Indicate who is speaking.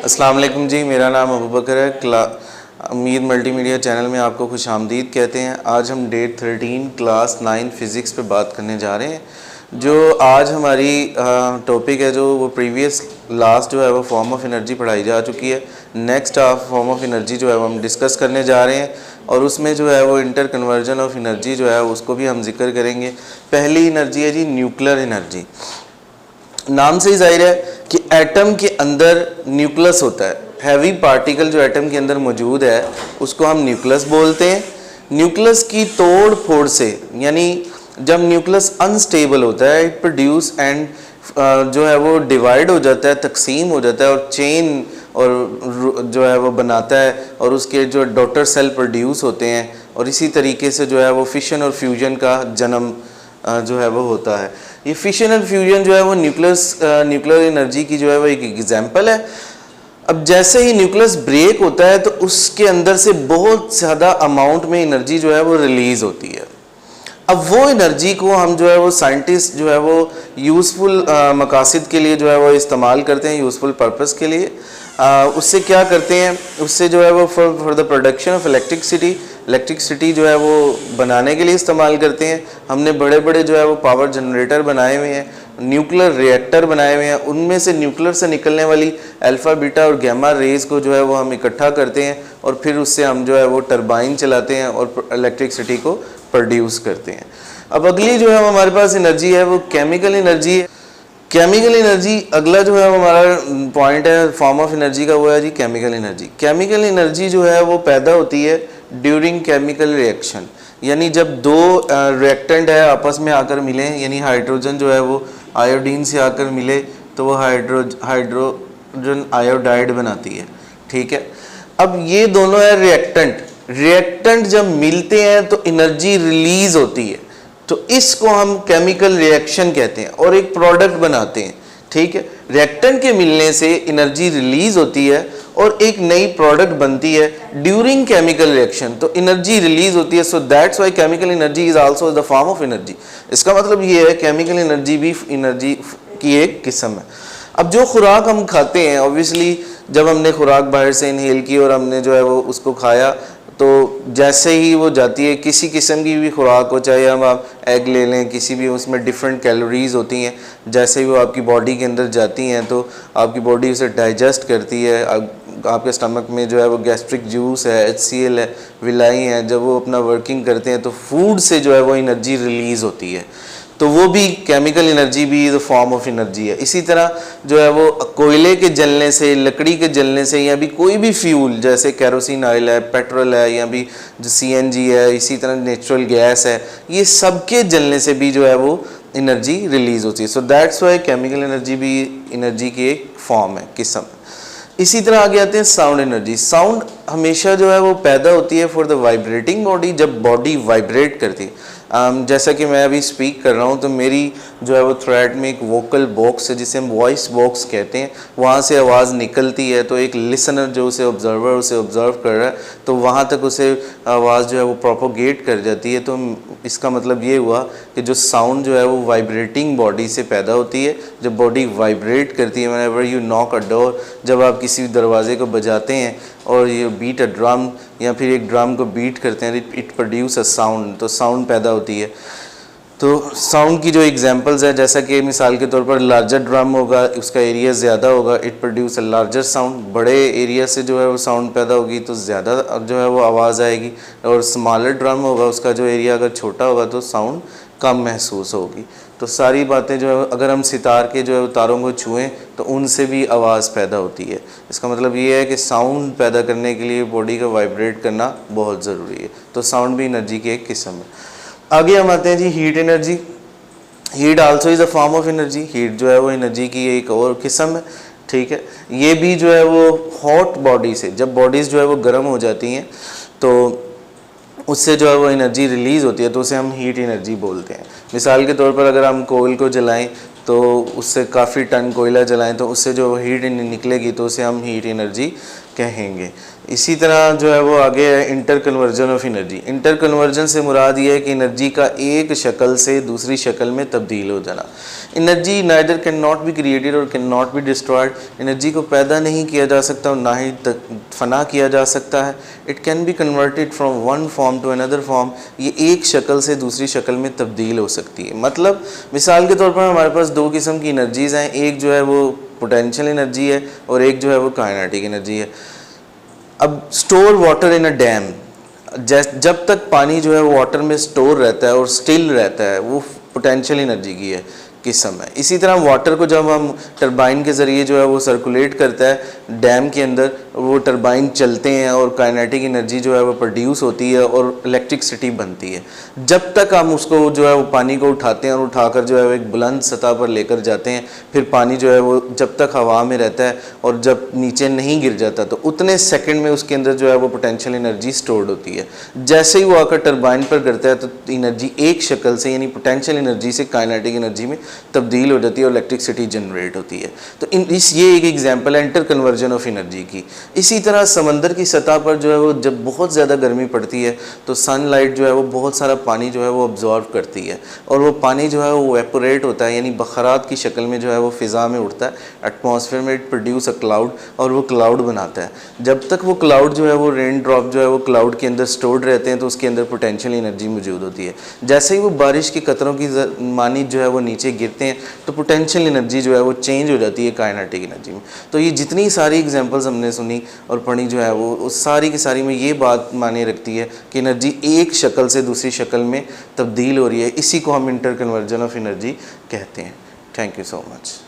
Speaker 1: अस्सलाम वालेकुम जी, मेरा नाम अबू बकर है। उम्मीद मल्टीमीडिया चैनल में आपको खुश आमदीद कहते हैं। आज हम डे 13 क्लास 9 फ़िज़िक्स पे बात करने जा रहे हैं। जो आज हमारी टॉपिक है, जो वो प्रीवियस लास्ट जो है वो फॉर्म ऑफ एनर्जी पढ़ाई जा चुकी है। नेक्स्ट फॉर्म ऑफ एनर्जी जो है वो हम डिस्कस करने जा रहे हैं और उसमें जो है वो इंटर कन्वर्जन ऑफ एनर्जी जो है उसको भी हम जिक्र करेंगे। पहली एनर्जी है जी न्यूक्लियर एनर्जी। नाम से ही जाहिर है कि एटम के अंदर न्यूक्लियस होता है। हैवी पार्टिकल जो एटम के अंदर मौजूद है उसको हम न्यूक्लियस बोलते हैं। न्यूक्लियस की तोड़ फोड़ से, यानी जब न्यूक्लियस अनस्टेबल होता है, इट प्रोड्यूस एंड जो है वो डिवाइड हो जाता है, तकसीम हो जाता है और चेन और जो है वो बनाता है और उसके जो डॉटर सेल प्रोड्यूस होते हैं और इसी तरीके से जो है वो फिशन और फ्यूजन का जन्म जो है वो होता है। ये फिशन एंड फ्यूजन जो है वो न्यूक्लियर एनर्जी की जो है वो एक एग्जांपल है। अब जैसे ही न्यूक्लियस ब्रेक होता है तो उसके अंदर से बहुत ज़्यादा अमाउंट में एनर्जी जो है वो रिलीज़ होती है। अब वो एनर्जी को हम जो है वो साइंटिस्ट जो है वो यूज़फुल मकासद के लिए जो है वो इस्तेमाल करते हैं, यूज़फुल पर्पस के लिए। उससे क्या करते हैं, उससे जो है वो for the production of electricity जो है वो बनाने के लिए इस्तेमाल करते हैं। हमने बड़े बड़े जो है वो पावर जनरेटर बनाए हुए हैं, न्यूक्लियर रिएक्टर बनाए हुए हैं। उनमें से न्यूक्लियर से निकलने वाली अल्फ़ा बीटा और गैमा रेज़ को जो है वो हम इकट्ठा करते हैं और फिर उससे हम जो है वो टरबाइन चलाते हैं और इलेक्ट्रिसिटी को प्रोड्यूस करते हैं। अब अगली जो है हमारे पास एनर्जी है वो केमिकल एनर्जी है। केमिकल एनर्जी अगला जो है हमारा पॉइंट है फॉर्म ऑफ एनर्जी का, वो है जी केमिकल एनर्जी। केमिकल एनर्जी जो है वो पैदा होती है ड्यूरिंग केमिकल रिएक्शन, यानी जब दो रिएक्टेंट है आपस में आकर मिले, यानी हाइड्रोजन जो है वो आयोडीन से आकर मिले तो वो हाइड्रोजन आयोडाइड बनाती है। ठीक है, अब ये दोनों है रिएक्टेंट जब मिलते हैं तो एनर्जी रिलीज होती है, तो इसको हम केमिकल रिएक्शन कहते हैं और एक प्रोडक्ट बनाते हैं। ठीक है, रिएक्टेंट के मिलने से एनर्जी रिलीज होती है और एक नई प्रोडक्ट बनती है ड्यूरिंग केमिकल रिएक्शन, तो एनर्जी रिलीज होती है। So that's why chemical energy is also the form of energy. इसका मतलब ये है केमिकल एनर्जी भी एनर्जी की एक किस्म है। अब जो खुराक हम खाते हैं, ऑब्वियसली जब हमने खुराक बाहर से इनहेल की और हमने जो है वो उसको खाया, तो जैसे ही वो जाती है, किसी किस्म की भी खुराक हो, चाहे हम आप एग ले लें, किसी भी उसमें डिफरेंट कैलोरीज होती हैं, जैसे ही वो आपकी बॉडी के अंदर जाती हैं तो आपकी बॉडी उसे डाइजेस्ट करती है। आपके स्टमक में जो है वो गैस्ट्रिक जूस है, HCl है, विलाई है, जब वो अपना वर्किंग करते हैं तो फूड से जो है वो एनर्जी रिलीज़ होती है, तो वो भी केमिकल एनर्जी भी is a form of energy है। इसी तरह जो है वो कोयले के जलने से, लकड़ी के जलने से, या भी कोई भी फ्यूल जैसे कैरोसिन ऑयल है, पेट्रोल है, या भी जो CNG है, इसी तरह नेचुरल गैस है, ये सब के जलने से भी जो है वो एनर्जी रिलीज़ होती है। So that's why chemical energy भी एनर्जी की एक फॉर्म है, किस्म है। इसी तरह आगे आते हैं साउंड एनर्जी। साउंड हमेशा जो है वो पैदा होती है फॉर द वाइब्रेटिंग बॉडी, जब बॉडी वाइब्रेट करती है। जैसा कि मैं अभी स्पीक कर रहा हूँ तो मेरी जो है वो थ्रोट में एक वोकल बॉक्स है जिसे हम वॉइस बॉक्स कहते हैं, वहाँ से आवाज़ निकलती है, तो एक लिसनर जो उसे ऑब्जर्व कर रहा है तो वहाँ तक उसे आवाज़ जो है वो प्रोपोगेट कर जाती है। तो इसका मतलब ये हुआ कि जो साउंड जो है वो वाइब्रेटिंग बॉडी से पैदा होती है। जब बॉडी वाइब्रेट करती है, whenever you knock a door, जब आप किसी दरवाजे को बजाते हैं और ये बीट अ ड्रम या फिर एक ड्रम को बीट करते हैं, इट प्रोड्यूस अ साउंड, तो साउंड पैदा होती है। तो साउंड की जो एग्जांपल्स है, जैसा कि मिसाल के तौर पर लार्जर ड्रम होगा, उसका एरिया ज़्यादा होगा, it produce a larger sound. बड़े एरिया से जो है वो साउंड पैदा होगी तो ज़्यादा जो है वो आवाज़ आएगी, और स्मॉलर ड्रम होगा, उसका जो एरिया अगर छोटा होगा तो साउंड कम महसूस होगी। तो सारी बातें जो है, अगर हम सितार के जो है तारों को छुएं तो उनसे भी आवाज़ पैदा होती है। इसका मतलब ये है कि साउंड पैदा करने के लिए बॉडी का वाइब्रेट करना बहुत ज़रूरी है। तो साउंड भी एनर्जी की एक किस्म है। आगे हम आते हैं जी heat energy. Heat also is a form of energy. Heat जो है वो एनर्जी की एक और किस्म है। ठीक है, ये भी जो है वो हॉट बॉडी से, जब बॉडीज़ जो है वो गर्म हो जाती हैं तो उससे जो है वो एनर्जी रिलीज़ होती है, तो उसे हम हीट एनर्जी बोलते हैं। मिसाल के तौर पर अगर हम कोयल को जलाएं तो उससे काफ़ी टन कोयला जलाएं तो उससे जो हीट निकलेगी तो उसे हम हीट एनर्जी कहेंगे। इसी तरह जो है वो आगे है inter conversion of energy. Inter conversion से मुराद ये है कि एनर्जी का एक शक्ल से दूसरी शक्ल में तब्दील हो जाना। Energy neither can not be created और can not be destroyed. Energy को पैदा नहीं किया जा सकता और ना ही फना किया जा सकता है। It can be converted from one form to another form. ये एक शक्ल से दूसरी शक्ल में तब्दील हो सकती है। मतलब मिसाल के तौर पर हमारे पास दो किस्म की एनर्जीज़ हैं, एक जो है वो पोटेंशियल एनर्जी है और एक जो है वो काइनेटिक एनर्जी है। अब store water in a dam, जब तक पानी जो है वो वाटर में स्टोर रहता है और स्टिल रहता है, वो पोटेंशियल एनर्जी की है किस्म है। इसी तरह वाटर को जब हम टरबाइन के ज़रिए जो है वो सर्कुलेट करता है डैम के अंदर, वो टरबाइन चलते हैं और काइनेटिक एनर्जी जो है वो प्रोड्यूस होती है और इलेक्ट्रिसिटी बनती है। जब तक हम उसको जो है वो पानी को उठाते हैं और उठाकर जो है वो एक बुलंद सतह पर लेकर जाते हैं, फिर पानी जो है वो जब तक हवा में रहता है और जब नीचे नहीं गिर जाता तो उतने सेकंड में उसके अंदर जो है वो पोटेंशियल एनर्जी स्टोर्ड होती है। जैसे ही वो आकर टरबाइन पर करता है तो एनर्जी एक शक्ल से यानी पोटेंशियल एनर्जी से काइनेटिक एनर्जी में तब्दील हो जाती है और इलेक्ट्रिसिटी जनरेट होती है। तो ये एक एग्जांपल है इंटर कन्वर्जन ऑफ एनर्जी की। इसी तरह समंदर की सतह पर जो है वो जब बहुत ज़्यादा गर्मी पड़ती है तो सनलाइट जो है वो बहुत सारा पानी जो है वो अब्जॉर्व करती है और वो पानी जो है वो वेपोरेट होता है, यानी बखरात की शक्ल में जो है वो फ़िज़ा में उड़ता है, एटमॉस्फेयर में इट प्रोड्यूस अ क्लाउड और वो क्लाउड बनाता है। जब तक वो क्लाउड जो है वो रेन ड्रॉप जो है वो क्लाउड के अंदर स्टोर्ड रहते हैं तो उसके अंदर पोटेंशियल एनर्जी मौजूद होती है। जैसे ही वो बारिश के कतरों की मानी जो है वो नीचे गिरते हैं तो पोटेंशियल एनर्जी जो है वो चेंज हो जाती है काइनेटिक एनर्जी में। तो ये जितनी सारी एग्जांपल्स हमने सुनी और पढ़ी जो है वो सारी की सारी में ये बात माने रखती है कि एनर्जी एक शक्ल से दूसरी शक्ल में तब्दील हो रही है। इसी को हम इंटर कन्वर्जन ऑफ एनर्जी कहते हैं। Thank you so much.